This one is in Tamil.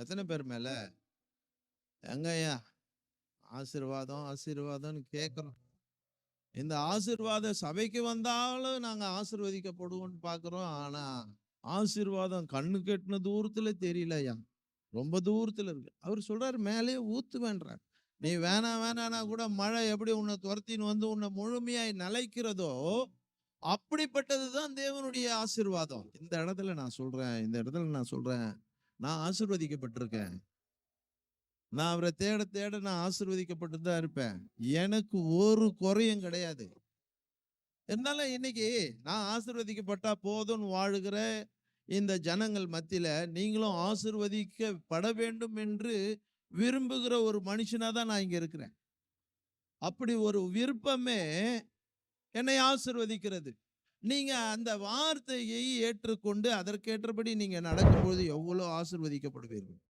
எத்தனை பேர் மேல எங்கய்யா ஆசீர்வாதம் ஆசீர்வாதம்னு கேட்குறோம். இந்த ஆசீர்வாத சபைக்கு வந்தாலும் நாங்க ஆசீர்வதிக்கப்படுவோம்னு பார்க்குறோம். ஆனா ஆசீர்வாதம் கண்ணு கெட்டின தூரத்துல தெரியலையா, ரொம்ப தூரத்துல இருக்கு. அவர் சொல்றாரு மேலே ஊத்துவேன்றார். நீ வேணாம் வேணானா கூட மழை எப்படி உன்னை துரத்தின்னு வந்து உன்னை முழுமையாய் நலைக்கிறதோ அப்படிப்பட்டதுதான் தேவனுடைய ஆசீர்வாதம். இந்த இடத்துல நான் சொல்றேன், நான் ஆசீர்வதிக்கப்பட்டிருக்கேன். நான் அவரை தேட தேட நான் ஆசீர்வதிக்கப்பட்டு தான் இருப்பேன். எனக்கு ஒரு குறையும் கிடையாது. இருந்தாலும் இன்னைக்கு நான் ஆசீர்வதிக்கப்பட்டா போதும்னு வாழுகிற இந்த ஜனங்கள் மத்தியில நீங்களும் ஆசீர்வதிக்கப்பட வேண்டும் என்று விரும்புகிற ஒரு மனுஷனா தான் நான் இங்க இருக்கிறேன். அப்படி ஒரு விருப்பமே என்னை ஆசீர்வதிக்கிறது. நீங்க அந்த வார்த்தையை ஏற்றுக்கொண்டு அதற்கேற்றபடி நீங்க நடக்கும்போது எவ்வளவு ஆசீர்வதிக்கப்படுவீர்கள்.